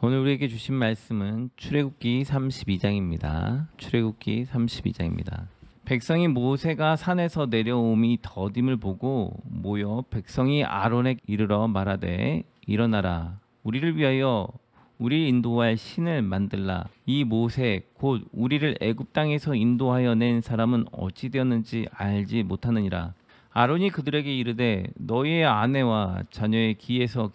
오늘 우리에게 주신 말씀은 출애굽기 32장입니다. 출애굽기 32장입니다. 백성이 모세가 산에서 내려옴이 더딤을 보고 모여 백성이 아론에게 이르러 말하되 일어나라 우리를 위하여 우리를 인도할 신을 만들라. 이 모세 곧 우리를 애굽 땅에서 인도하여 낸 사람은 어찌 되었는지 알지 못하느니라. 아론이 그들에게 이르되 너희의 아내와 자녀의 기에서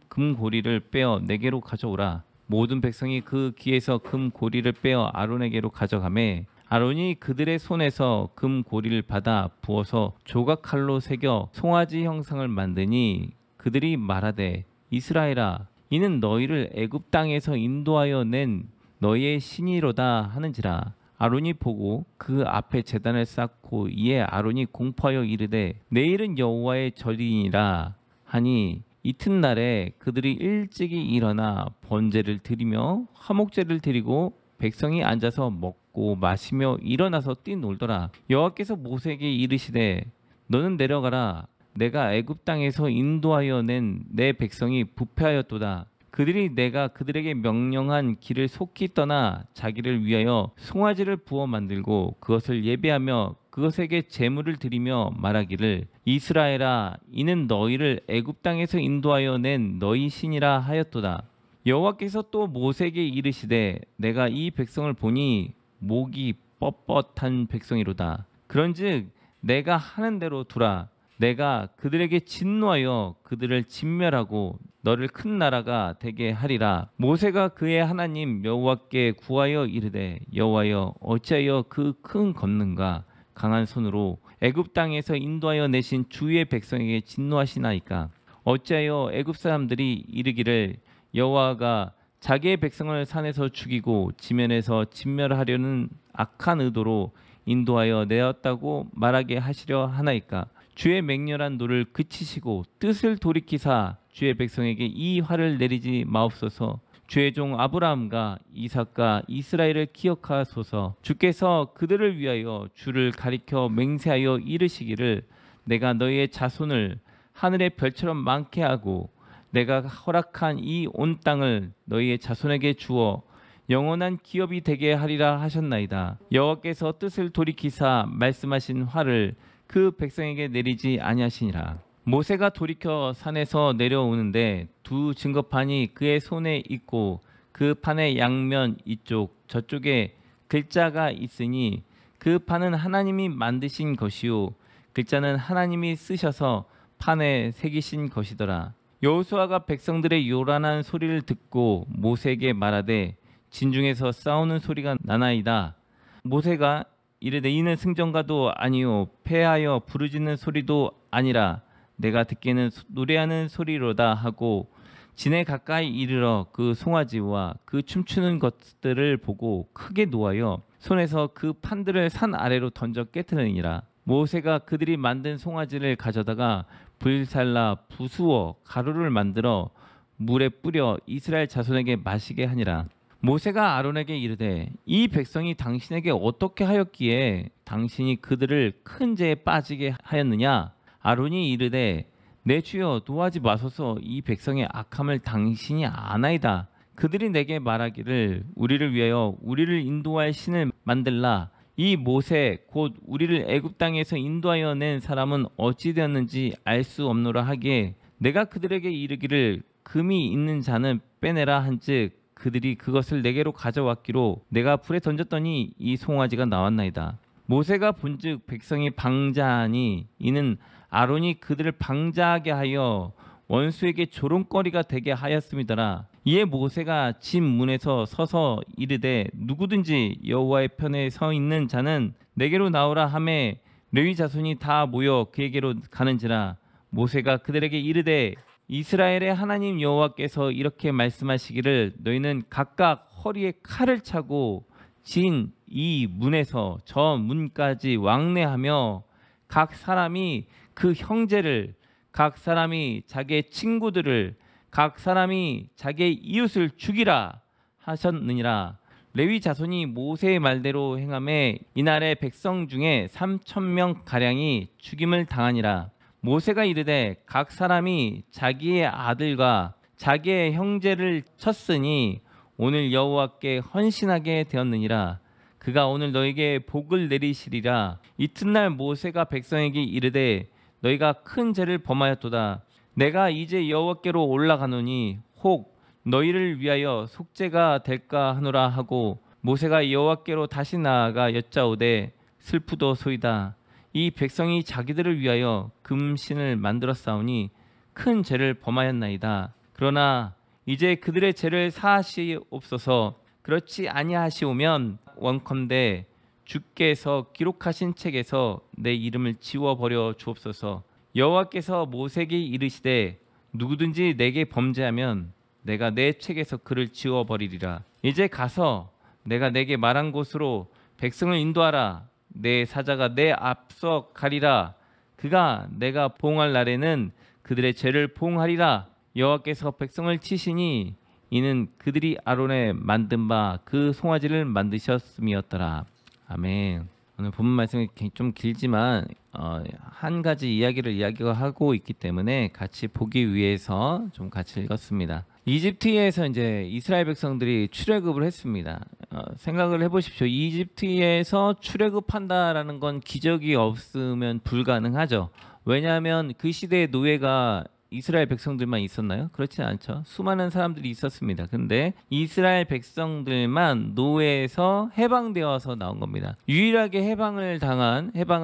금고리를 빼어 내게로 가져오라. 모든 백성이 그 기에서 금고리를 빼어 아론에게로 가져가매 아론이 그들의 손에서 금고리를 받아 부어서 조각칼로 새겨 송아지 형상을 만드니 그들이 말하되 이스라엘아 이는 너희를 애굽 땅에서 인도하여 낸 너희의 신이로다 하는지라. 아론이 보고 그 앞에 제단을 쌓고 이에 아론이 공포하여 이르되 내일은 여호와의 절이니라 하니 이튿날에 그들이 일찍이 일어나 번제를 드리며 화목제를 드리고 백성이 앉아서 먹고 마시며 일어나서 뛰놀더라. 여호와께서 모세에게 이르시되 너는 내려가라. 내가 애굽 땅에서 인도하여 낸 내 백성이 부패하였도다. 그들이 내가 그들에게 명령한 길을 속히 떠나 자기를 위하여 송아지를 부어 만들고 그것을 예배하며 그것에게 제물을 드리며 말하기를 이스라엘아 이는 너희를 애굽 땅에서 인도하여 낸 너희 신이라 하였도다. 여호와께서 또 모세에게 이르시되 내가 이 백성을 보니 목이 뻣뻣한 백성이로다. 그런즉 내가 하는 대로 두라. 내가 그들에게 진노하여 그들을 진멸하고 너를 큰 나라가 되게 하리라. 모세가 그의 하나님 여호와께 구하여 이르되 여호와여 어찌하여 그 큰 권능과 강한 손으로 애굽 땅에서 인도하여 내신 주의 백성에게 진노하시나이까. 어찌하여 애굽 사람들이 이르기를 여호와가 자기의 백성을 산에서 죽이고 지면에서 진멸하려는 악한 의도로 인도하여 내었다고 말하게 하시려 하나이까. 주의 맹렬한 노를 그치시고 뜻을 돌이키사 주의 백성에게 이 화를 내리지 마옵소서. 주의 종 아브라함과 이삭과 이스라엘을 기억하소서. 주께서 그들을 위하여 주를 가리켜 맹세하여 이르시기를 내가 너희의 자손을 하늘의 별처럼 많게 하고 내가 허락한 이 온 땅을 너희의 자손에게 주어 영원한 기업이 되게 하리라 하셨나이다. 여호와께서 뜻을 돌이키사 말씀하신 화를 그 백성에게 내리지 아니하시니라. 모세가 돌이켜 산에서 내려오는데 두 증거판이 그의 손에 있고 그 판의 양면 이쪽 저쪽에 글자가 있으니 그 판은 하나님이 만드신 것이요 글자는 하나님이 쓰셔서 판에 새기신 것이더라. 여호수아가 백성들의 요란한 소리를 듣고 모세에게 말하되 진중에서 싸우는 소리가 나나이다. 모세가 이르되 이는 승전가도 아니요 패하여 부르짖는 소리도 아니라 내가 듣기에는 노래하는 소리로다 하고 진에 가까이 이르러 그 송아지와 그 춤추는 것들을 보고 크게 노하여 손에서 그 판들을 산 아래로 던져 깨트리니라. 모세가 그들이 만든 송아지를 가져다가 불살라 부수어 가루를 만들어 물에 뿌려 이스라엘 자손에게 마시게 하니라. 모세가 아론에게 이르되 이 백성이 당신에게 어떻게 하였기에 당신이 그들을 큰 죄에 빠지게 하였느냐. 아론이 이르되 내 주여 노하지 마소서. 이 백성의 악함을 당신이 아나이다. 그들이 내게 말하기를 우리를 위하여 우리를 인도할 신을 만들라. 이 모세 곧 우리를 애굽 땅에서 인도하여 낸 사람은 어찌 되었는지 알 수 없노라 하기에 내가 그들에게 이르기를 금이 있는 자는 빼내라 한즉 그들이 그것을 내게로 가져왔기로 내가 불에 던졌더니 이 송아지가 나왔나이다. 모세가 본즉 백성이 방자하니 이는 아론이 그들을 방자하게 하여 원수에게 조롱거리가 되게 하였음이더라. 이에 모세가 집 문에서 서서 이르되 누구든지 여호와의 편에 서 있는 자는 내게로 나오라 하매 레위 자손이 다 모여 그에게로 가는지라. 모세가 그들에게 이르되 이스라엘의 하나님 여호와께서 이렇게 말씀하시기를 너희는 각각 허리에 칼을 차고 진 이 문에서 저 문까지 왕래하며 각 사람이 그 형제를 각 사람이 자기의 친구들을 각 사람이 자기의 이웃을 죽이라 하셨느니라. 레위 자손이 모세의 말대로 행하매 이날에 백성 중에 3,000명 가량이 죽임을 당하니라. 모세가 이르되 각 사람이 자기의 아들과 자기의 형제를 쳤으니 오늘 여호와께 헌신하게 되었느니라. 그가 오늘 너에게 복을 내리시리라. 이튿날 모세가 백성에게 이르되 너희가 큰 죄를 범하였도다. 내가 이제 여호와께로 올라가노니 혹 너희를 위하여 속죄가 될까 하노라 하고 모세가 여호와께로 다시 나아가 여짜오되 슬프도소이다. 이 백성이 자기들을 위하여 금신을 만들었사오니 큰 죄를 범하였나이다. 그러나 이제 그들의 죄를 사하시옵소서. 그렇지 아니하시오면 원컨대 주께서 기록하신 책에서 내 이름을 지워버려 주옵소서. 여호와께서 모세에게 이르시되 누구든지 내게 범죄하면 내가 내 책에서 그를 지워버리리라. 이제 가서 내가 내게 말한 곳으로 백성을 인도하라. 내 사자가 내 앞서 가리라. 그가 내가 보응할 날에는 그들의 죄를 보응하리라. 여호와께서 백성을 치시니 이는 그들이 아론의 만든 바 그 송아지를 만드셨음이었더라. 아멘. 오늘 본문 말씀이 좀 길지만 한 가지 이야기를 이야기하고 있기 때문에 같이 보기 위해서 좀 같이 읽었습니다. 이집트에서 이제 이스라엘 백성들이 출애굽을 했습니다. 생각을 해보십시오. 이집트에서 출애굽한다라는 건 기적이 없으면 불가능하죠. 왜냐하면 그 시대의 노예가 이스라엘 백성들만 있었나요? 그렇지 않죠. 수많은 사람들이 있었습니다. 근데 이스라엘 백성들만 노예에서 해방되어서 나온 겁니다. 유일하게 해방을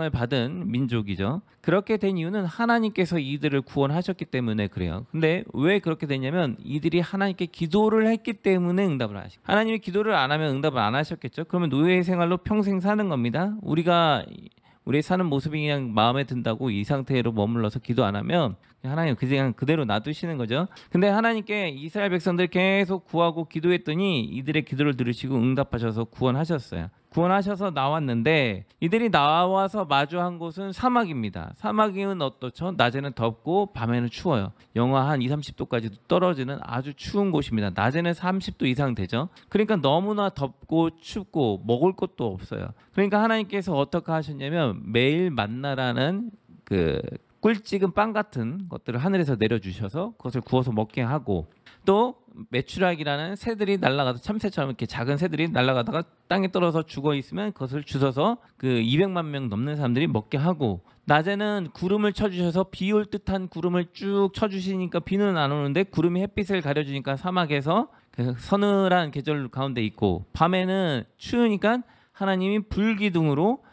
받은 민족이죠. 그렇게 된 이유는 하나님께서 이들을 구원하셨기 때문에 그래요. 근데 왜 그렇게 됐냐면 이들이 하나님께 기도를 했기 때문에 응답을 하시고, 하나님이 기도를 안 하면 응답을 안 하셨겠죠. 그러면 노예 생활로 평생 사는 겁니다. 우리 사는 모습이 그냥 마음에 든다고 이 상태로 머물러서 기도 안 하면 하나님 그냥 그대로 놔두시는 거죠. 근데 하나님께 이스라엘 백성들 계속 구하고 기도했더니 이들의 기도를 들으시고 응답하셔서 구원하셨어요. 구원하셔서 나왔는데 이들이 나와서 마주한 곳은 사막입니다. 사막은 어떻죠? 낮에는 덥고 밤에는 추워요. 영하 한 20-30도까지 떨어지는 아주 추운 곳입니다. 낮에는 30도 이상 되죠. 그러니까 너무나 덥고 춥고 먹을 것도 없어요. 그러니까 하나님께서 어떻게 하셨냐면 매일 만나라는 그 꿀찍은 빵 같은 것들을 하늘에서 내려주셔서 그것을 구워서 먹게 하고, 또 메추라기라는 새들이 날아가서 참새처럼 이렇게 작은 새들이 날아가다가 땅에 떨어져 죽어 있으면 그것을 주워서 그 200만 명 넘는 사람들이 먹게 하고, 낮에는 구름을 쳐주셔서 비 올 듯한 구름을 쭉 쳐주시니까 비는 안 오는데 구름이 햇빛을 가려주니까 사막에서 그 서늘한 계절 가운데 있고, 밤에는 추우니까 하나님이 불기둥으로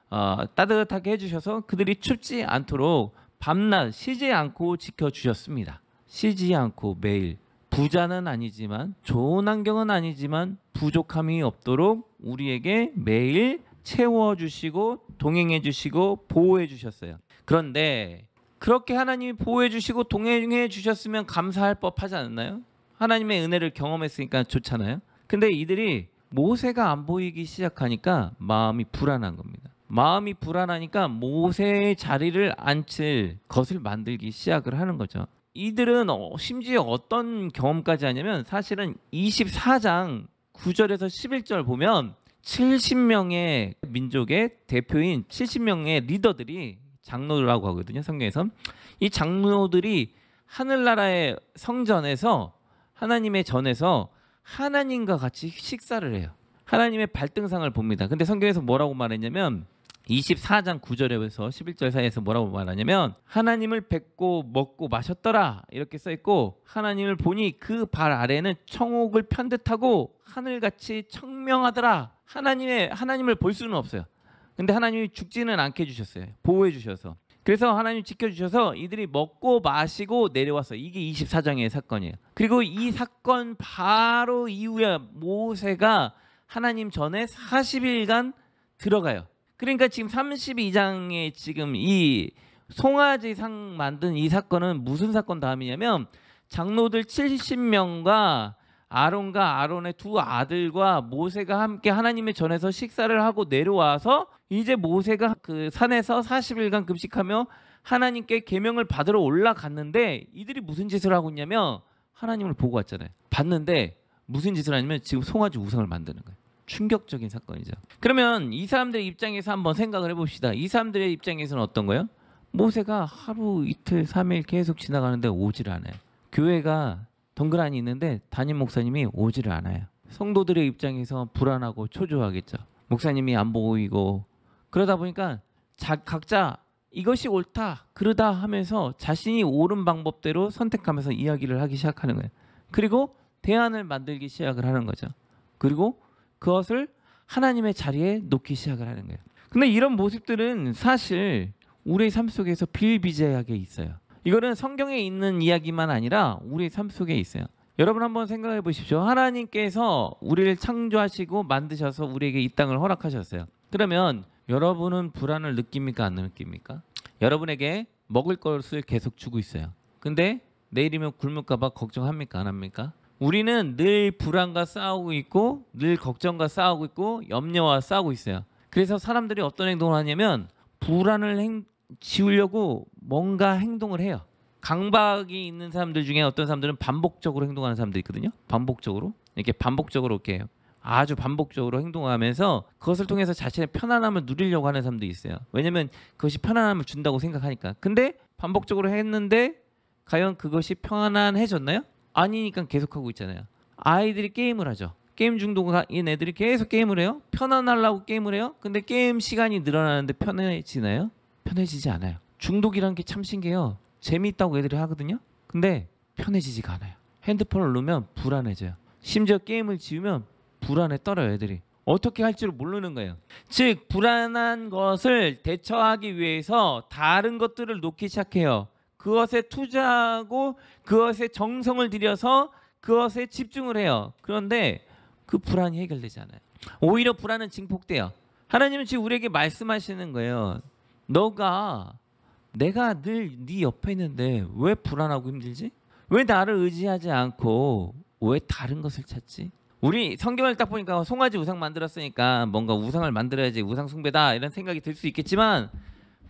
따뜻하게 해주셔서 그들이 춥지 않도록 밤낮 쉬지 않고 지켜주셨습니다. 쉬지 않고 매일. 부자는 아니지만 좋은 환경은 아니지만 부족함이 없도록 우리에게 매일 채워주시고 동행해주시고 보호해주셨어요. 그런데 그렇게 하나님이 보호해주시고 동행해주셨으면 감사할 법하지 않나요? 하나님의 은혜를 경험했으니까 좋잖아요. 근데 이들이 모세가 안 보이기 시작하니까 마음이 불안한 겁니다. 마음이 불안하니까 모세의 자리를 앉힐 것을 만들기 시작을 하는 거죠. 이들은 심지어 어떤 경험까지 하냐면, 사실은 24장 9절에서 11절 보면 70명의 민족의 대표인 70명의 리더들이 장로라고 하거든요. 성경에서 이 장로들이 하늘나라의 성전에서 하나님의 전에서 하나님과 같이 식사를 해요. 하나님의 발등상을 봅니다. 근데 성경에서 뭐라고 말했냐면 24장 9절에서 11절 사이에서 뭐라고 말하냐면 하나님을 뵙고 먹고 마셨더라 이렇게 써있고, 하나님을 보니 그 발 아래는 청옥을 편듯하고 하늘같이 청명하더라. 하나님을 볼 수는 없어요. 근데 하나님이 죽지는 않게 해주셨어요. 보호해 주셔서. 그래서 하나님이 지켜주셔서 이들이 먹고 마시고 내려왔어요. 이게 24장의 사건이에요. 그리고 이 사건 바로 이후에 모세가 하나님 전에 40일간 들어가요. 그러니까 지금 32장에 지금 이 송아지상 만든 이 사건은 무슨 사건 다음이냐면, 장로들 70명과 아론과 아론의 두 아들과 모세가 함께 하나님의 전에서 식사를 하고 내려와서 이제 모세가 그 산에서 40일간 금식하며 하나님께 계명을 받으러 올라갔는데, 이들이 무슨 짓을 하고 있냐면 하나님을 보고 왔잖아요. 봤는데 무슨 짓을 하냐면 지금 송아지 우상을 만드는 거예요. 충격적인 사건이죠. 그러면 이 사람들의 입장에서 한번 생각을 해봅시다. 이 사람들의 입장에서는 어떤 거예요? 모세가 하루 이틀 3일 계속 지나가는데 오질 않아요. 교회가 덩그러니 있는데 담임 목사님이 오지를 않아요. 성도들의 입장에서 불안하고 초조하겠죠. 목사님이 안 보이고 그러다 보니까 각자 이것이 옳다 그러다 하면서 자신이 옳은 방법대로 선택하면서 이야기를 하기 시작하는 거예요. 그리고 대안을 만들기 시작을 하는 거죠. 그리고 그것을 하나님의 자리에 놓기 시작을 하는 거예요. 근데 이런 모습들은 사실 우리의 삶 속에서 비일비재하게 있어요. 이거는 성경에 있는 이야기만 아니라 우리의 삶 속에 있어요. 여러분 한번 생각해 보십시오. 하나님께서 우리를 창조하시고 만드셔서 우리에게 이 땅을 허락하셨어요. 그러면 여러분은 불안을 느낍니까? 안 느낍니까? 여러분에게 먹을 것을 계속 주고 있어요. 근데 내일이면 굶을까 봐 걱정합니까? 안 합니까? 우리는 늘 불안과 싸우고 있고 늘 걱정과 싸우고 있고 염려와 싸우고 있어요. 그래서 사람들이 어떤 행동을 하냐면 불안을 지우려고 뭔가 행동을 해요. 강박이 있는 사람들 중에 어떤 사람들은 반복적으로 행동하는 사람들이 있거든요. 반복적으로 이렇게 아주 반복적으로 행동하면서 그것을 통해서 자신의 편안함을 누리려고 하는 사람도 있어요. 왜냐하면 그것이 편안함을 준다고 생각하니까. 근데 반복적으로 했는데 과연 그것이 편안해졌나요? 아니니까 계속하고 있잖아요. 아이들이 게임을 하죠. 게임 중독인 애들이 계속 게임을 해요. 편안하려고 게임을 해요. 근데 게임 시간이 늘어나는데 편해지나요? 편해지지 않아요. 중독이라는 게 참 신기해요. 재미있다고 애들이 하거든요. 근데 편해지지가 않아요. 핸드폰을 놓으면 불안해져요. 심지어 게임을 지우면 불안에 떨어요. 애들이. 어떻게 할지를 모르는 거예요. 즉 불안한 것을 대처하기 위해서 다른 것들을 놓기 시작해요. 그것에 투자하고 그것에 정성을 들여서 그것에 집중을 해요. 그런데 그 불안이 해결되지 않아요. 오히려 불안은 증폭돼요. 하나님은 지금 우리에게 말씀하시는 거예요. 내가 늘 네 옆에 있는데 왜 불안하고 힘들지? 왜 나를 의지하지 않고 왜 다른 것을 찾지? 우리 성경을 딱 보니까 송아지 우상 만들었으니까 뭔가 우상을 만들어야지 우상 숭배다 이런 생각이 들 수 있겠지만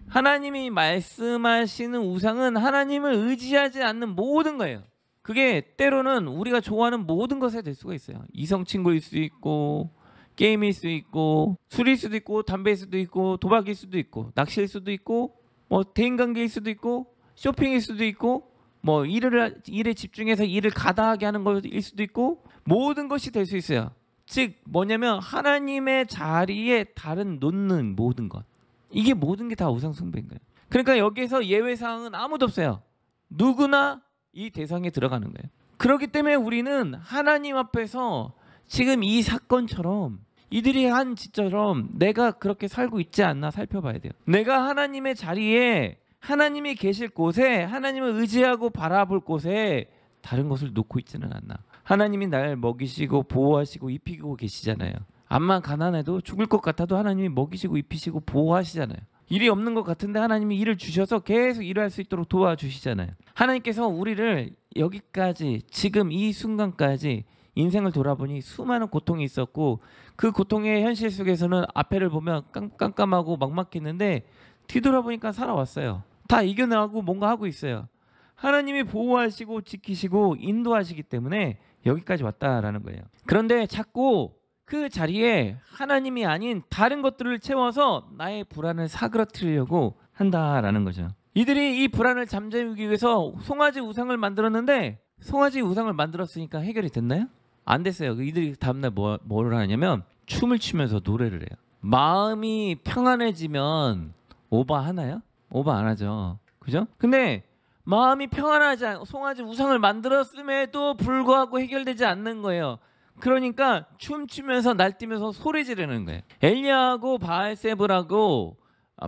하나님이 말씀하시는 우상은 하나님을 의지하지 않는 모든 거예요. 그게 때로는 우리가 좋아하는 모든 것에 될 수가 있어요. 이성 친구일 수도 있고 게임일 수도 있고 술일 수도 있고 담배일 수도 있고 도박일 수도 있고 낚시일 수도 있고 뭐 대인관계일 수도 있고 쇼핑일 수도 있고 뭐 일에 집중해서 일을 가다하게 하는 것일 수도 있고 모든 것이 될 수 있어요. 즉 뭐냐면 하나님의 자리에 다른 놓는 모든 것. 이게 모든 게 다 우상 숭배인 거예요. 그러니까 여기에서 예외 사항은 아무도 없어요. 누구나 이 대상에 들어가는 거예요. 그렇기 때문에 우리는 하나님 앞에서 지금 이 사건처럼 이들이 한 짓처럼 내가 그렇게 살고 있지 않나 살펴봐야 돼요. 내가 하나님의 자리에 하나님이 계실 곳에 하나님을 의지하고 바라볼 곳에 다른 것을 놓고 있지는 않나. 하나님이 날 먹이시고 보호하시고 입히고 계시잖아요. 암만 가난해도 죽을 것 같아도 하나님이 먹이시고 입히시고 보호하시잖아요. 일이 없는 것 같은데 하나님이 일을 주셔서 계속 일할 수 있도록 도와주시잖아요. 하나님께서 우리를 여기까지 지금 이 순간까지 인생을 돌아보니 수많은 고통이 있었고 그 고통의 현실 속에서는 앞에를 보면 깜깜하고 막막했는데 뒤돌아보니까 살아왔어요. 다 이겨나가고 뭔가 하고 있어요. 하나님이 보호하시고 지키시고 인도하시기 때문에 여기까지 왔다라는 거예요. 그런데 자꾸 그 자리에 하나님이 아닌 다른 것들을 채워서 나의 불안을 사그러뜨리려고 한다라는 거죠. 이들이 이 불안을 잠재우기 위해서 송아지 우상을 만들었는데 송아지 우상을 만들었으니까 해결이 됐나요? 안 됐어요. 이들이 다음날 뭐를 하냐면 춤을 추면서 노래를 해요. 마음이 평안해지면 오버하나요? 오버 안 하죠. 그죠? 근데 마음이 평안하지 않고 송아지 우상을 만들었음에도 불구하고 해결되지 않는 거예요. 그러니까 춤추면서 날뛰면서 소리 지르는 거예요. 엘리야하고 바알세불하고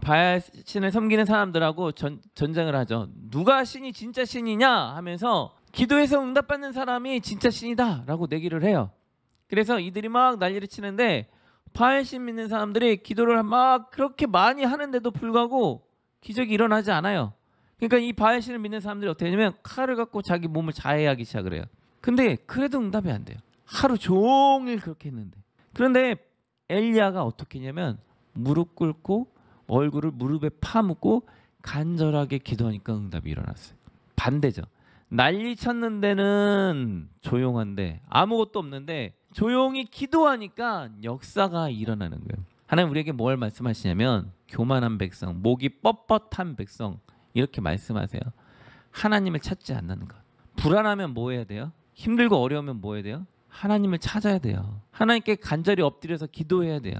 바알신을 섬기는 사람들하고 전쟁을 하죠. 누가 신이 진짜 신이냐 하면서 기도해서 응답받는 사람이 진짜 신이다 라고 내기를 해요. 그래서 이들이 막 난리를 치는데 바알신 믿는 사람들이 기도를 막 그렇게 많이 하는데도 불구하고 기적이 일어나지 않아요. 그러니까 이 바알신을 믿는 사람들이 어떻게 하냐면 칼을 갖고 자기 몸을 자해하기 시작을 해요. 근데 그래도 응답이 안 돼요. 하루 종일 그렇게 했는데. 그런데 엘리야가 어떻게 했냐면 무릎 꿇고 얼굴을 무릎에 파묻고 간절하게 기도하니까 응답이 일어났어요. 반대죠. 난리 쳤는 데는 조용한데 아무것도 없는데 조용히 기도하니까 역사가 일어나는 거예요. 하나님 우리에게 뭘 말씀하시냐면 교만한 백성, 목이 뻣뻣한 백성 이렇게 말씀하세요. 하나님을 찾지 않는 것. 불안하면 뭐 해야 돼요? 힘들고 어려우면 뭐 해야 돼요? 하나님을 찾아야 돼요. 하나님께 간절히 엎드려서 기도해야 돼요.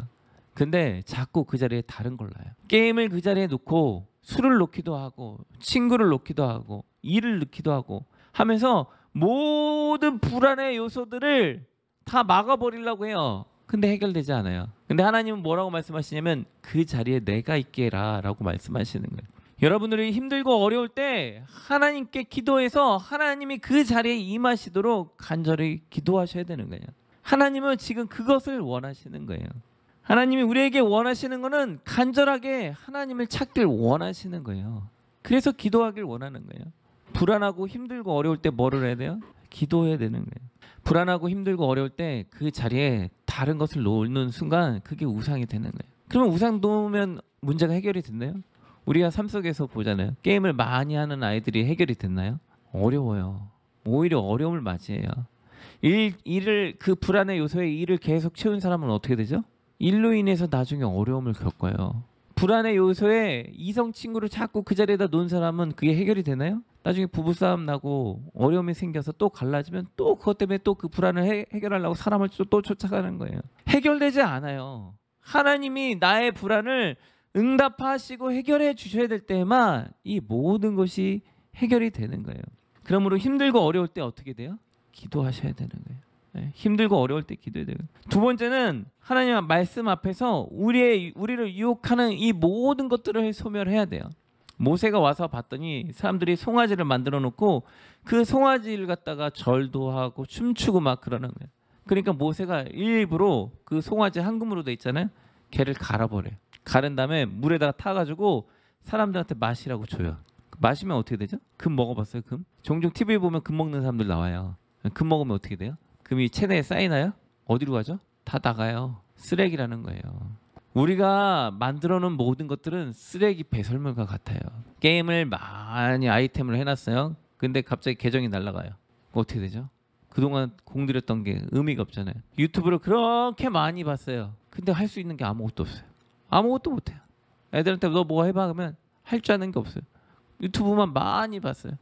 근데 자꾸 그 자리에 다른 걸 놔요. 게임을 그 자리에 놓고 술을 놓기도 하고 친구를 놓기도 하고 일을 놓기도 하고 하면서 모든 불안의 요소들을 다 막아버리려고 해요. 근데 해결되지 않아요. 근데 하나님은 뭐라고 말씀하시냐면 그 자리에 내가 있게라 라고 말씀하시는 거예요. 여러분들이 힘들고 어려울 때 하나님께 기도해서 하나님이 그 자리에 임하시도록 간절히 기도하셔야 되는 거예요. 하나님은 지금 그것을 원하시는 거예요. 하나님이 우리에게 원하시는 거는 간절하게 하나님을 찾길 원하시는 거예요. 그래서 기도하길 원하는 거예요. 불안하고 힘들고 어려울 때 뭐를 해야 돼요? 기도해야 되는 거예요. 불안하고 힘들고 어려울 때 그 자리에 다른 것을 놓는 순간 그게 우상이 되는 거예요. 그러면 우상 놓으면 문제가 해결이 됐나요? 우리가 삶 속에서 보잖아요. 게임을 많이 하는 아이들이 해결이 됐나요? 어려워요. 오히려 어려움을 맞이해요. 일을 그 불안의 요소에 일을 계속 채운 사람은 어떻게 되죠? 일로 인해서 나중에 어려움을 겪어요. 불안의 요소에 이성 친구를 자꾸 그 자리에다 놓은 사람은 그게 해결이 되나요? 나중에 부부싸움 나고 어려움이 생겨서 또 갈라지면 또 그것 때문에 또 그 불안을 해결하려고 사람을 또 쫓아가는 거예요. 해결되지 않아요. 하나님이 나의 불안을 응답하시고 해결해 주셔야 될 때만 이 모든 것이 해결이 되는 거예요. 그러므로 힘들고 어려울 때 어떻게 돼요? 기도하셔야 되는 거예요. 네, 힘들고 어려울 때 기도해야 돼요. 두 번째는 하나님의 말씀 앞에서 우리를 유혹하는 이 모든 것들을 소멸해야 돼요. 모세가 와서 봤더니 사람들이 송아지를 만들어 놓고 그 송아지를 갖다가 절도 하고 춤추고 막 그러는 거예요. 그러니까 모세가 일부러 그 송아지 한 그물로 돼 있잖아요. 걔를 갈아버려요. 가른 다음에 물에다가 타가지고 사람들한테 마시라고 줘요. 마시면 어떻게 되죠? 금 먹어봤어요? 금? 종종 TV 보면 금 먹는 사람들 나와요. 금 먹으면 어떻게 돼요? 금이 체내에 쌓이나요? 어디로 가죠? 다 나가요. 쓰레기라는 거예요. 우리가 만들어놓은 모든 것들은 쓰레기 배설물과 같아요. 게임을 많이 아이템을 해놨어요. 근데 갑자기 계정이 날아가요. 어떻게 되죠? 그동안 공들였던 게 의미가 없잖아요. 유튜브를 그렇게 많이 봤어요. 근데 할 수 있는 게 아무것도 없어요. 아무것도 못해요. 애들한테 너 뭐 해봐 그러면 할 줄 아는 게 없어요. 유튜브만 많이 봤어요.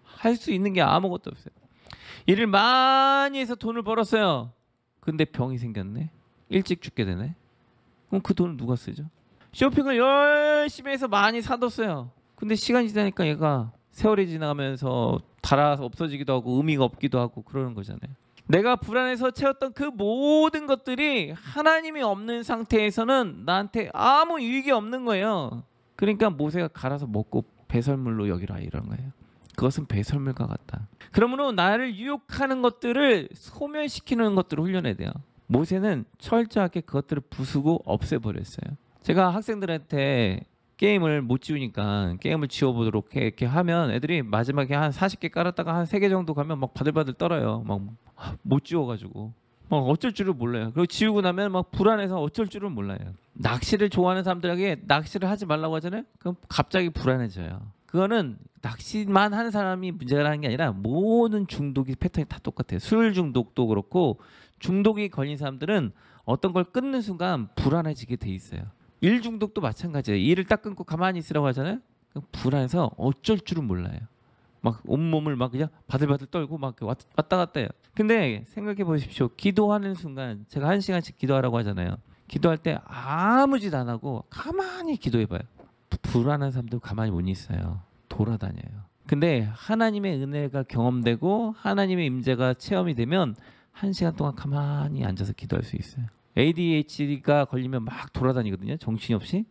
할 수 있는 게 아무것도 없어요. 일을 많이 해서 돈을 벌었어요. 근데 병이 생겼네. 일찍 죽게 되네. 그럼 그 돈을 누가 쓰죠? 쇼핑을 열심히 해서 많이 사뒀어요. 근데 시간이 지나니까 얘가 세월이 지나가면서 닳아서 없어지기도 하고 의미가 없기도 하고 그러는 거잖아요. 내가 불안해서 채웠던 그 모든 것들이 하나님이 없는 상태에서는 나한테 아무 유익이 없는 거예요. 그러니까 모세가 갈아서 먹고 배설물로 여기라 이런 거예요. 그것은 배설물과 같다. 그러므로 나를 유혹하는 것들을 소멸시키는 것들을 훈련해야 돼요. 모세는 철저하게 그것들을 부수고 없애버렸어요. 제가 학생들한테 게임을 못 지우니까 게임을 지워보도록 이렇게 하면 애들이 마지막에 한 40개 깔았다가 한 3개 정도 가면 막 바들바들 떨어요. 막 못 지워가지고 막 어쩔 줄을 몰라요. 그리고 지우고 나면 막 불안해서 어쩔 줄을 몰라요. 낚시를 좋아하는 사람들에게 낚시를 하지 말라고 하잖아요. 그럼 갑자기 불안해져요. 그거는 낚시만 하는 사람이 문제라는 게 아니라 모든 중독이 패턴이 다 똑같아요. 술 중독도 그렇고 중독이 걸린 사람들은 어떤 걸 끊는 순간 불안해지게 돼 있어요. 일 중독도 마찬가지예요. 일을 딱 끊고 가만히 있으라고 하잖아요. 불안해서 어쩔 줄은 몰라요. 막 온몸을 막 그냥 바들바들 떨고 막 왔다 갔다 해요. 근데 생각해 보십시오. 기도하는 순간 제가 1시간씩 기도하라고 하잖아요. 기도할 때 아무 짓 안 하고 가만히 기도해 봐요. 불안한 사람도 가만히 못 있어요. 돌아다녀요. 근데 하나님의 은혜가 경험되고 하나님의 임재가 체험이 되면 1시간 동안 가만히 앉아서 기도할 수 있어요. ADHD가 걸리면 막 돌아다니거든요. 정신이 없이.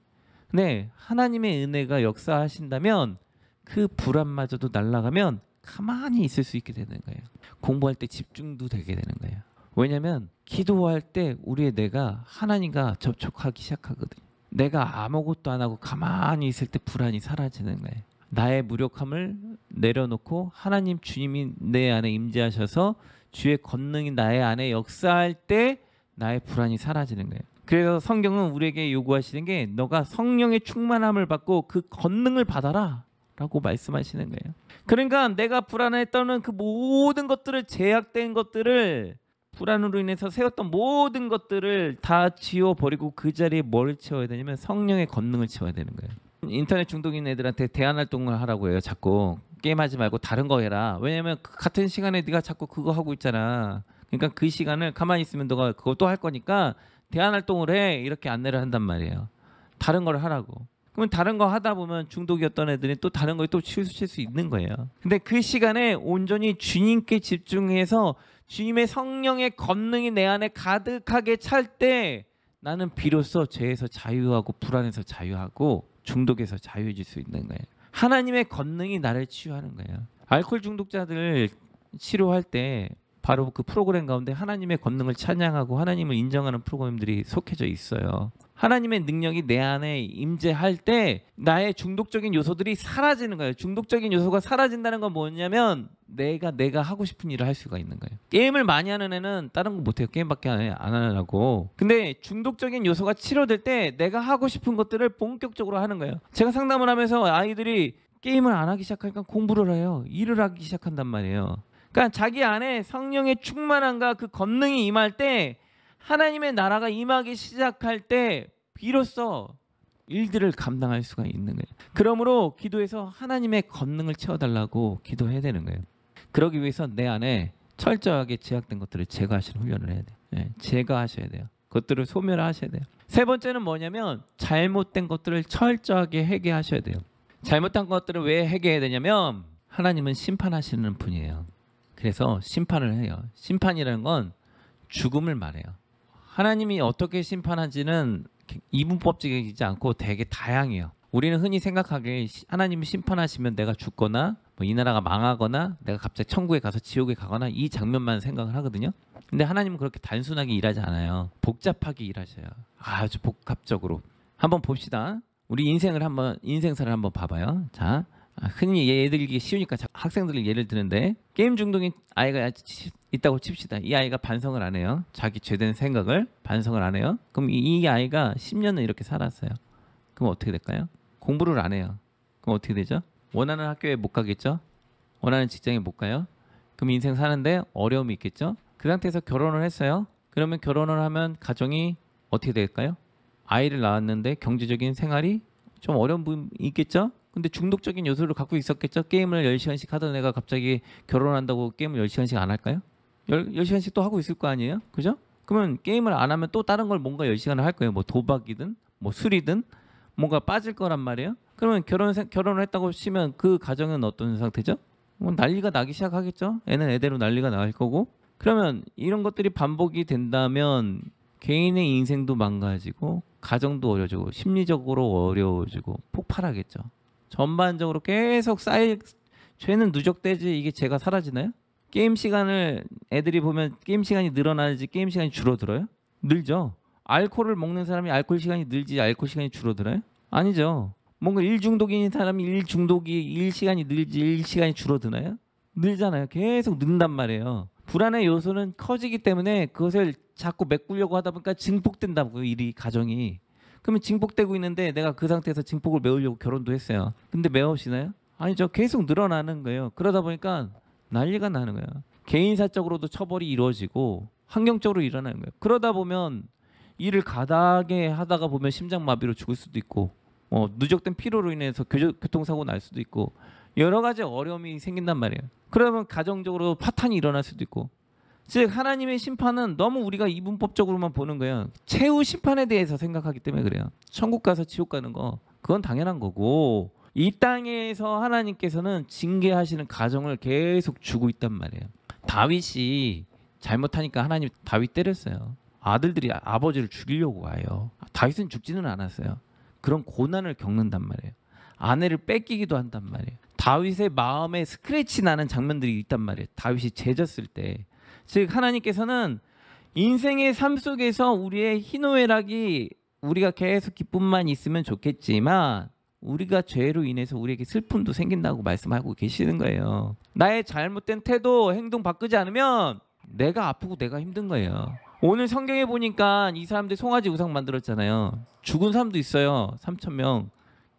근데 하나님의 은혜가 역사하신다면 그 불안마저도 날아가면 가만히 있을 수 있게 되는 거예요. 공부할 때 집중도 되게 되는 거예요. 왜냐하면 기도할 때 우리의 뇌가 하나님과 접촉하기 시작하거든요. 내가 아무것도 안 하고 가만히 있을 때 불안이 사라지는 거예요. 나의 무력함을 내려놓고 하나님 주님이 내 안에 임재하셔서 주의 권능이 나의 안에 역사할 때 나의 불안이 사라지는 거예요. 그래서 성경은 우리에게 요구하시는 게 너가 성령의 충만함을 받고 그 권능을 받아라 라고 말씀하시는 거예요. 그러니까 내가 불안했던 그 모든 것들을 제약된 것들을 불안으로 인해서 세웠던 모든 것들을 다 지워버리고 그 자리에 뭘 채워야 되냐면 성령의 권능을 채워야 되는 거예요. 인터넷 중독인 애들한테 대안 활동을 하라고 해요. 자꾸 게임하지 말고 다른 거 해라. 왜냐면 같은 시간에 네가 자꾸 그거 하고 있잖아. 그러니까 그 시간을 가만히 있으면 너가 그것도 할 거니까 대안 활동을 해. 이렇게 안내를 한단 말이에요. 다른 걸 하라고. 그러면 다른 거 하다 보면 중독이었던 애들이 또 다른 거에 또 치우칠 수 있는 거예요. 근데 그 시간에 온전히 주님께 집중해서 주님의 성령의 권능이 내 안에 가득하게 찰 때 나는 비로소 죄에서 자유하고 불안에서 자유하고 중독에서 자유해질 수 있는 거예요. 하나님의 권능이 나를 치유하는 거예요. 알코올 중독자들 치료할 때 바로 그 프로그램 가운데 하나님의 권능을 찬양하고 하나님을 인정하는 프로그램들이 속해져 있어요. 하나님의 능력이 내 안에 임재할 때 나의 중독적인 요소들이 사라지는 거예요. 중독적인 요소가 사라진다는 건 뭐냐면 내가 하고 싶은 일을 할 수가 있는 거예요. 게임을 많이 하는 애는 다른 거 못해요. 게임밖에 안 하려고. 근데 중독적인 요소가 치료될 때 내가 하고 싶은 것들을 본격적으로 하는 거예요. 제가 상담을 하면서 아이들이 게임을 안 하기 시작하니까 공부를 해요. 일을 하기 시작한단 말이에요. 그러니까 자기 안에 성령의 충만함과 그 권능이 임할 때 하나님의 나라가 임하기 시작할 때 비로소 일들을 감당할 수가 있는 거예요. 그러므로 기도해서 하나님의 권능을 채워달라고 기도해야 되는 거예요. 그러기 위해서 내 안에 철저하게 제약된 것들을 제거하시는 훈련을 해야 돼요. 네, 제거하셔야 돼요. 그것들을 소멸하셔야 돼요. 세 번째는 뭐냐면 잘못된 것들을 철저하게 회개하셔야 돼요. 잘못한 것들을 왜 회개해야 되냐면 하나님은 심판하시는 분이에요. 그래서 심판을 해요. 심판이라는 건 죽음을 말해요. 하나님이 어떻게 심판하지는 이분법적이지 않고 되게 다양해요. 우리는 흔히 생각하기에 하나님이 심판하시면 내가 죽거나 뭐 이 나라가 망하거나 내가 갑자기 천국에 가서 지옥에 가거나 이 장면만 생각을 하거든요. 근데 하나님은 그렇게 단순하게 일하지 않아요. 복잡하게 일하셔요. 아주 복합적으로. 한번 봅시다. 우리 인생사를 한번 봐봐요. 자, 흔히 예를 들기 쉬우니까 학생들을 예를 드는데 게임 중독인 아이가 있다고 칩시다. 이 아이가 반성을 안 해요. 자기 죄된 생각을 반성을 안 해요. 그럼 이 아이가 10년을 이렇게 살았어요. 그럼 어떻게 될까요? 공부를 안 해요. 그럼 어떻게 되죠? 원하는 학교에 못 가겠죠? 원하는 직장에 못 가요? 그럼 인생 사는데 어려움이 있겠죠? 그 상태에서 결혼을 했어요. 그러면 결혼을 하면 가정이 어떻게 될까요? 아이를 낳았는데 경제적인 생활이 좀 어려운 부분이 있겠죠? 근데 중독적인 요소를 갖고 있었겠죠? 게임을 10시간씩 하던 애가 갑자기 결혼한다고 게임을 10시간씩 안 할까요? 10시간씩 또 하고 있을 거 아니에요? 그죠? 그러면 게임을 안 하면 또 다른 걸 뭔가 10시간을 할 거예요. 뭐 도박이든 뭐 술이든 뭔가 빠질 거란 말이에요. 그러면 결혼을 했다고 치면 그 가정은 어떤 상태죠? 뭐 난리가 나기 시작하겠죠? 애는 애대로 난리가 날 거고. 그러면 이런 것들이 반복이 된다면 개인의 인생도 망가지고 가정도 어려워지고 심리적으로 어려워지고 폭발하겠죠. 전반적으로 계속 죄는 누적되지 이게 죄가 사라지나요? 게임 시간을 애들이 보면 게임 시간이 늘어나지 게임 시간이 줄어들어요? 늘죠. 알코올을 먹는 사람이 알코올 시간이 늘지 알코올 시간이 줄어들어요? 아니죠. 뭔가 일 중독인 사람이 일 시간이 늘지 일 시간이 줄어드나요? 늘잖아요. 계속 는단 말이에요. 불안의 요소는 커지기 때문에 그것을 자꾸 메꾸려고 하다 보니까 증폭된다고요. 일이 가정이. 그러면 증폭되고 있는데 내가 그 상태에서 증폭을 메우려고 결혼도 했어요. 근데 메우시나요? 아니죠. 계속 늘어나는 거예요. 그러다 보니까 난리가 나는 거예요. 개인사적으로도 처벌이 이루어지고 환경적으로 일어나는 거예요. 그러다 보면 일을 가다하게 하다가 보면 심장마비로 죽을 수도 있고 누적된 피로로 인해서 교통사고 날 수도 있고 여러 가지 어려움이 생긴단 말이에요. 그러면 가정적으로 파탄이 일어날 수도 있고 즉 하나님의 심판은 너무 우리가 이분법적으로만 보는 거예요. 최후 심판에 대해서 생각하기 때문에 그래요. 천국 가서 지옥 가는 거 그건 당연한 거고 이 땅에서 하나님께서는 징계하시는 가정을 계속 주고 있단 말이에요. 다윗이 잘못하니까 하나님 다윗 때렸어요. 아들들이 아버지를 죽이려고 와요. 다윗은 죽지는 않았어요. 그런 고난을 겪는단 말이에요. 아내를 뺏기기도 한단 말이에요. 다윗의 마음에 스크래치 나는 장면들이 있단 말이에요. 다윗이 죄졌을 때. 즉 하나님께서는 인생의 삶 속에서 우리의 희노애락이 우리가 계속 기쁨만 있으면 좋겠지만 우리가 죄로 인해서 우리에게 슬픔도 생긴다고 말씀하고 계시는 거예요. 나의 잘못된 태도, 행동 바꾸지 않으면 내가 아프고 내가 힘든 거예요. 오늘 성경에 보니까 이 사람들 송아지 우상 만들었잖아요. 죽은 사람도 있어요. 3,000명.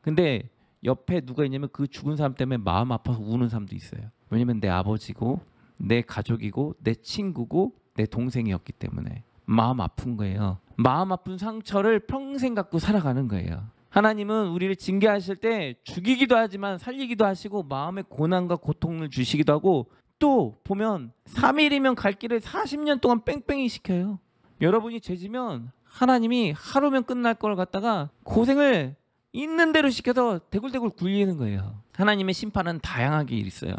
근데 옆에 누가 있냐면 그 죽은 사람 때문에 마음 아파서 우는 사람도 있어요. 왜냐면 내 아버지고 내 가족이고 내 친구고 내 동생이었기 때문에 마음 아픈 거예요. 마음 아픈 상처를 평생 갖고 살아가는 거예요. 하나님은 우리를 징계하실 때 죽이기도 하지만 살리기도 하시고 마음의 고난과 고통을 주시기도 하고 또 보면 3일이면 갈 길을 40년 동안 뺑뺑이 시켜요. 여러분이 죄지면 하나님이 하루면 끝날 걸 갖다가 고생을 있는 대로 시켜서 대굴대굴 굴리는 거예요. 하나님의 심판은 다양하게 있어요.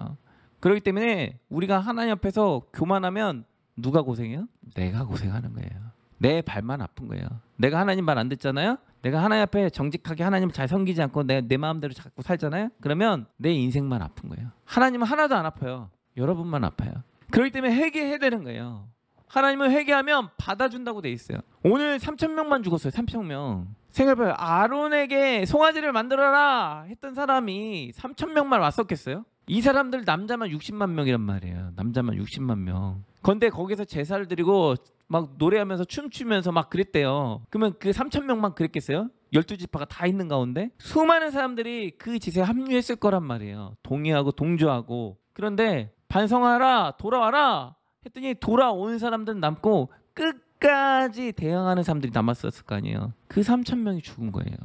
그렇기 때문에 우리가 하나님 앞에서 교만하면 누가 고생해요? 내가 고생하는 거예요. 내 발만 아픈 거예요. 내가 하나님 말 안 듣잖아요. 내가 하나님 앞에 정직하게 하나님을 잘 섬기지 않고 내 마음대로 자꾸 살잖아요. 그러면 내 인생만 아픈 거예요. 하나님은 하나도 안 아파요. 여러분만 아파요. 그렇기 때문에 회개해야 되는 거예요. 하나님은 회개하면 받아준다고 돼 있어요. 오늘 3,000명만 죽었어요. 3,000명. 생각해봐요. 아론에게 송아지를 만들어라 했던 사람이 3,000명만 왔었겠어요? 이 사람들 남자만 60만 명이란 말이에요. 남자만 60만 명. 근데 거기서 제사를 드리고 막 노래하면서 춤추면서 막 그랬대요. 그러면 그 3,000명만 그랬겠어요? 12지파가 다 있는 가운데 수많은 사람들이 그 짓에 합류했을 거란 말이에요. 동의하고 동조하고. 그런데 반성하라, 돌아와라 했더니 돌아온 사람들은 남고 끝까지 대항하는 사람들이 남았었을 거 아니에요. 그 3,000명이 죽은 거예요.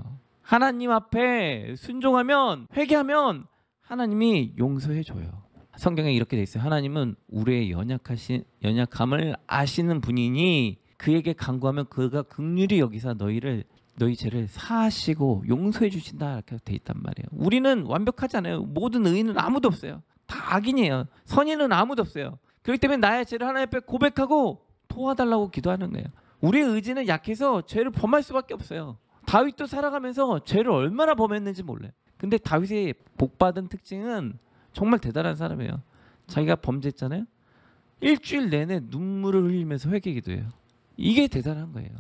하나님 앞에 순종하면, 회개하면 하나님이 용서해 줘요. 성경에 이렇게 돼 있어요. 하나님은 우리의 연약함을 아시는 분이니 그에게 간구하면 그가 긍휼히 여기사 너희 죄를 사하시고 용서해 주신다 이렇게 돼 있단 말이에요. 우리는 완벽하지 않아요. 모든 의인은 아무도 없어요. 다 악인이에요. 선인은 아무도 없어요. 그렇기 때문에 나의 죄를 하나님 앞에 고백하고 도와달라고 기도하는 거예요. 우리의 의지는 약해서 죄를 범할 수밖에 없어요. 다윗도 살아가면서 죄를 얼마나 범했는지 몰라요. 근데 다윗의 복받은 특징은 정말 대단한 사람이에요. 자기가 범죄했잖아요. 일주일 내내 눈물을 흘리면서 회개기도해요. 이게 대단한 거예요.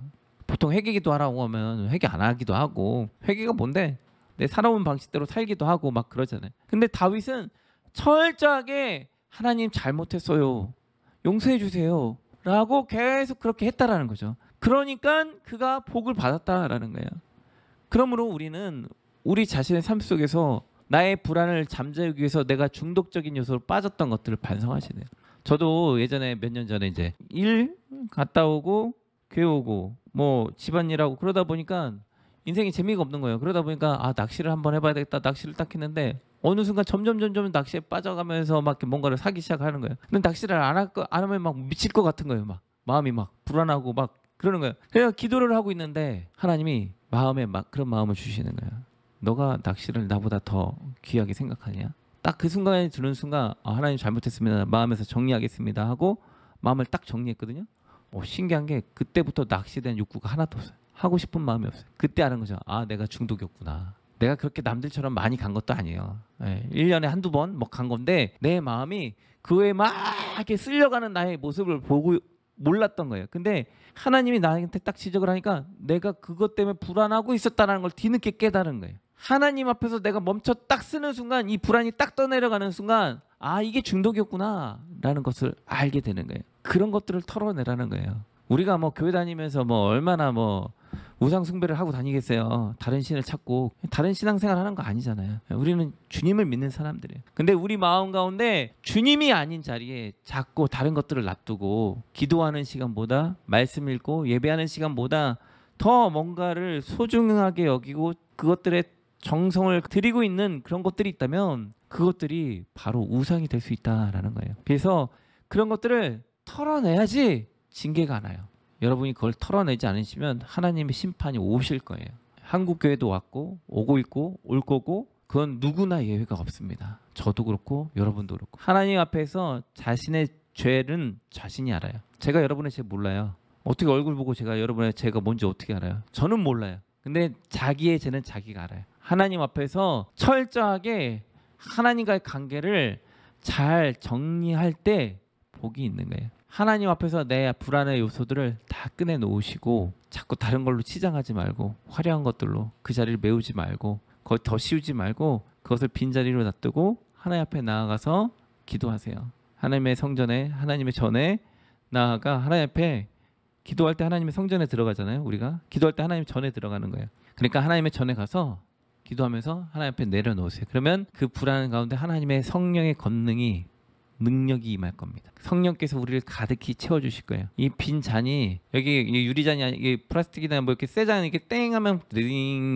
보통 회개기도 하라고 하면 회개 안 하기도 하고, 회개가 뭔데? 내 살아온 방식대로 살기도 하고 막 그러잖아요. 근데 다윗은 철저하게 하나님 잘못했어요. 용서해 주세요. 라고 계속 그렇게 했다라는 거죠. 그러니까 그가 복을 받았다라는 거예요. 그러므로 우리는 우리 자신의 삶 속에서 나의 불안을 잠재우기 위해서 내가 중독적인 요소로 빠졌던 것들을 반성하셔야 돼요. 저도 예전에 몇 년 전에 이제 일 갔다 오고 교회 오고 뭐 집안일하고 그러다 보니까 인생이 재미가 없는 거예요. 그러다 보니까 낚시를 한번 해봐야 되겠다. 낚시를 딱 했는데 어느 순간 점점 낚시에 빠져가면서 막 뭔가를 사기 시작하는 거예요. 근데 낚시를 안 하면 막 미칠 것 같은 거예요. 막 마음이 막 불안하고 막 그러는 거예요. 그래서 기도를 하고 있는데 하나님이 마음에 막 그런 마음을 주시는 거예요. 너가 낚시를 나보다 더 귀하게 생각하냐? 딱 그 순간에 들은 순간 하나님 잘못했습니다. 마음에서 정리하겠습니다 하고 마음을 딱 정리했거든요. 신기한 게 그때부터 낚시에 대한 욕구가 하나도 없어요. 하고 싶은 마음이 없어요. 그때 아는 거죠. 내가 중독이었구나. 내가 그렇게 남들처럼 많이 간 것도 아니에요. 1년에 한두 번 뭐 간 건데 내 마음이 그에 막 이렇게 쓸려가는 나의 모습을 보고 몰랐던 거예요. 근데 하나님이 나한테 딱 지적을 하니까 내가 그것 때문에 불안하고 있었다는 걸 뒤늦게 깨달은 거예요. 하나님 앞에서 내가 멈춰 딱 쓰는 순간 이 불안이 딱 떠내려가는 순간 이게 중독이었구나 라는 것을 알게 되는 거예요. 그런 것들을 털어내라는 거예요. 우리가 뭐 교회 다니면서 뭐 얼마나 뭐 우상 숭배를 하고 다니겠어요. 다른 신을 찾고 다른 신앙생활 하는 거 아니잖아요. 우리는 주님을 믿는 사람들이에요. 근데 우리 마음 가운데 주님이 아닌 자리에 자꾸 다른 것들을 놔두고 기도하는 시간보다 말씀 읽고 예배하는 시간보다 더 뭔가를 소중하게 여기고 그것들에 정성을 들이고 있는 그런 것들이 있다면 그것들이 바로 우상이 될 수 있다라는 거예요. 그래서 그런 것들을 털어내야지 징계가 안 와요. 여러분이 그걸 털어내지 않으시면 하나님의 심판이 오실 거예요. 한국 교회도 왔고 오고 있고 올 거고 그건 누구나 예외가 없습니다. 저도 그렇고 여러분도 그렇고 하나님 앞에서 자신의 죄는 자신이 알아요. 제가 여러분의 죄 몰라요. 어떻게 얼굴 보고 제가 여러분의 죄가 뭔지 어떻게 알아요? 저는 몰라요. 근데 자기의 죄는 자기가 알아요. 하나님 앞에서 철저하게 하나님과의 관계를 잘 정리할 때 복이 있는 거예요. 하나님 앞에서 내 불안의 요소들을 다 꺼내 놓으시고 자꾸 다른 걸로 치장하지 말고 화려한 것들로 그 자리를 메우지 말고 거기 더 씌우지 말고 그것을 빈자리로 놔두고 하나님 앞에 나아가서 기도하세요. 하나님의 성전에 하나님의 전에 나아가 하나님 앞에 기도할 때 하나님의 성전에 들어가잖아요. 우리가 기도할 때 하나님 전에 들어가는 거예요. 그러니까 하나님의 전에 가서 기도하면서 하나님 앞에 내려놓으세요. 그러면 그 불안 가운데 하나님의 성령의 권능이 능력이 임할 겁니다. 성령께서 우리를 가득히 채워주실 거예요. 이 빈 잔이 여기 이게 유리잔이 이게 플라스틱이나 뭐 이렇게 새 잔 이렇게 땡하면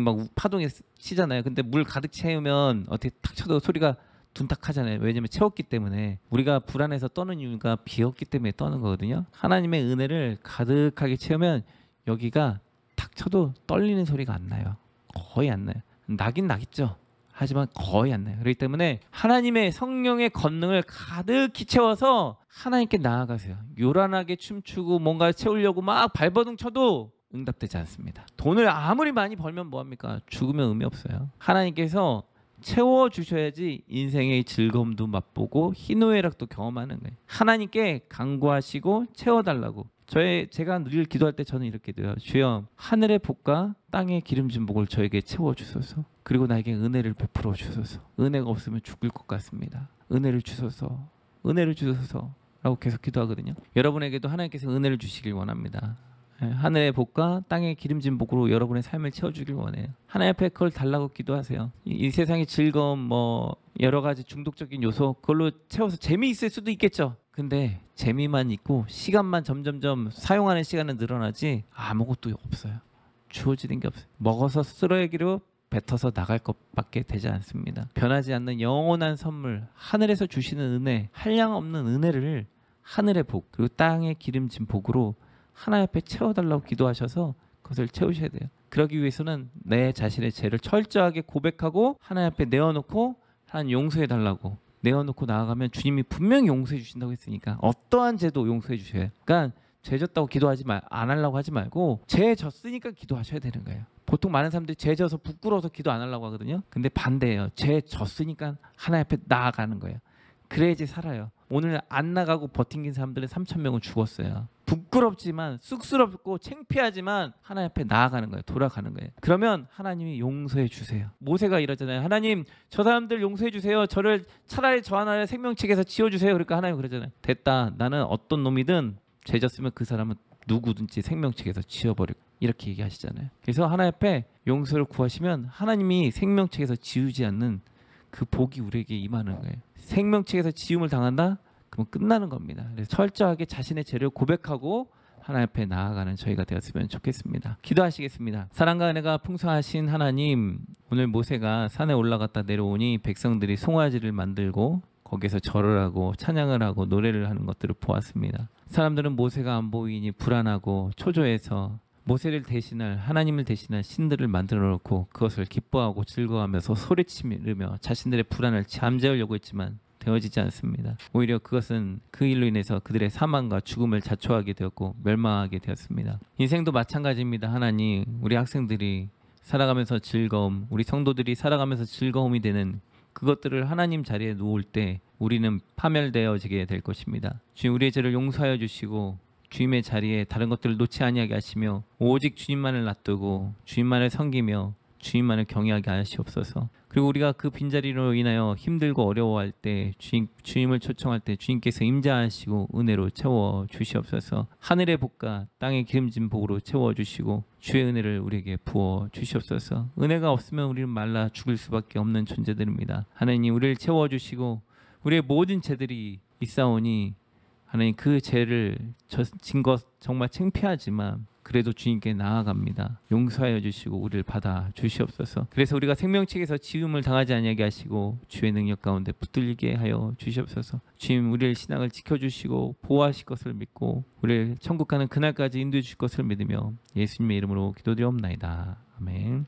막 파동이 치잖아요. 근데 물 가득 채우면 어떻게 탁 쳐도 소리가 둔탁하잖아요. 왜냐면 채웠기 때문에. 우리가 불안해서 떠는 이유가 비었기 때문에 떠는 거거든요. 하나님의 은혜를 가득하게 채우면 여기가 탁 쳐도 떨리는 소리가 안 나요. 거의 안 나요. 나긴 나겠죠. 하지만 거의 안 나요. 그렇기 때문에 하나님의 성령의 권능을 가득히 채워서 하나님께 나아가세요. 요란하게 춤추고 뭔가 채우려고 막 발버둥 쳐도 응답되지 않습니다. 돈을 아무리 많이 벌면 뭐합니까? 죽으면 의미 없어요. 하나님께서 채워주셔야지 인생의 즐거움도 맛보고 희노애락도 경험하는 거예요. 하나님께 간구하시고 채워달라고. 제가 늘 기도할 때 저는 이렇게 돼요. 주여, 하늘의 복과 땅의 기름진 복을 저에게 채워주소서. 그리고 나에게 은혜를 베풀어 주소서. 은혜가 없으면 죽을 것 같습니다. 은혜를 주소서. 은혜를 주소서 라고 계속 기도하거든요. 여러분에게도 하나님께서 은혜를 주시길 원합니다. 하늘의 복과 땅의 기름진 복으로 여러분의 삶을 채워주길 원해요. 하나님 앞에 그걸 달라고 기도하세요. 이 세상의 즐거움, 뭐 여러 가지 중독적인 요소 그걸로 채워서 재미있을 수도 있겠죠. 근데 재미만 있고 시간만 점점점 사용하는 시간은 늘어나지 아무것도 없어요. 주어지는 게 없어요. 먹어서 쓰레기로 뱉어서 나갈 것밖에 되지 않습니다. 변하지 않는 영원한 선물, 하늘에서 주시는 은혜, 한량 없는 은혜를 하늘의 복 그리고 땅의 기름진 복으로 하나님 앞에 채워달라고 기도하셔서 그것을 채우셔야 돼요. 그러기 위해서는 내 자신의 죄를 철저하게 고백하고 하나님 앞에 내어놓고 하나님 용서해달라고 내어놓고 나아가면 주님이 분명히 용서해 주신다고 했으니까 어떠한 죄도 용서해 주셔요. 그러니까 죄 졌다고 안 하려고 하지 말고 죄 졌으니까 기도하셔야 되는 거예요. 보통 많은 사람들이 죄 져서 부끄러워서 기도 안 하려고 하거든요. 근데 반대예요. 죄 졌으니까 하나님 앞에 나아가는 거예요. 그래야지 살아요. 오늘 안 나가고 버틴 사람들은 3,000명은 죽었어요. 부끄럽지만 쑥스럽고 창피하지만 하나님 앞에 나아가는 거예요. 돌아가는 거예요. 그러면 하나님이 용서해 주세요. 모세가 이러잖아요. 하나님 저 사람들 용서해 주세요. 저를 차라리 저 하나의 생명책에서 지워주세요. 그러니까 하나님 그러잖아요. 됐다. 나는 어떤 놈이든 죄 졌으면 그 사람은 누구든지 생명책에서 지워버리고 이렇게 얘기하시잖아요. 그래서 하나님 앞에 용서를 구하시면 하나님이 생명책에서 지우지 않는 그 복이 우리에게 임하는 거예요. 생명책에서 지움을 당한다? 그럼 끝나는 겁니다. 그래서 철저하게 자신의 죄를 고백하고 하나님 앞에 나아가는 저희가 되었으면 좋겠습니다. 기도하시겠습니다. 사랑과 은혜가 풍성하신 하나님, 오늘 모세가 산에 올라갔다 내려오니 백성들이 송아지를 만들고 거기서 절을 하고 찬양을 하고 노래를 하는 것들을 보았습니다. 사람들은 모세가 안 보이니 불안하고 초조해서 모세를 대신할 하나님을 대신할 신들을 만들어 놓고 그것을 기뻐하고 즐거워하면서 소리치며 자신들의 불안을 잠재우려고 했지만 되어지지 않습니다. 오히려 그것은 그 일로 인해서 그들의 사망과 죽음을 자초하게 되었고 멸망하게 되었습니다. 인생도 마찬가지입니다. 하나님, 우리 학생들이 살아가면서 즐거움, 우리 성도들이 살아가면서 즐거움이 되는 그것들을 하나님 자리에 놓을 때 우리는 파멸되어지게 될 것입니다. 주님, 우리의 죄를 용서하여 주시고 주님의 자리에 다른 것들을 놓지 아니하게 하시며 오직 주님만을 놔두고 주님만을 섬기며 주님만을 경외하게 하시옵소서. 그리고 우리가 그 빈자리로 인하여 힘들고 어려워할 때 주님을 초청할 때 주님께서 임재하시고 은혜로 채워 주시옵소서. 하늘의 복과 땅의 기름진 복으로 채워 주시고 주의 은혜를 우리에게 부어 주시옵소서. 은혜가 없으면 우리는 말라 죽을 수밖에 없는 존재들입니다. 하나님, 우리를 채워 주시고 우리의 모든 죄들이 있사오니 하나님, 그 죄를 진 것 정말 창피하지만 그래도 주님께 나아갑니다. 용서하여 주시고 우리를 받아 주시옵소서. 그래서 우리가 생명책에서 지음을 당하지 아니하게 하시고 주의 능력 가운데 붙들리게 하여 주시옵소서. 주님, 우리의 신앙을 지켜주시고 보호하실 것을 믿고 우리를 천국 가는 그날까지 인도해 주실 것을 믿으며 예수님의 이름으로 기도드리옵나이다. 아멘.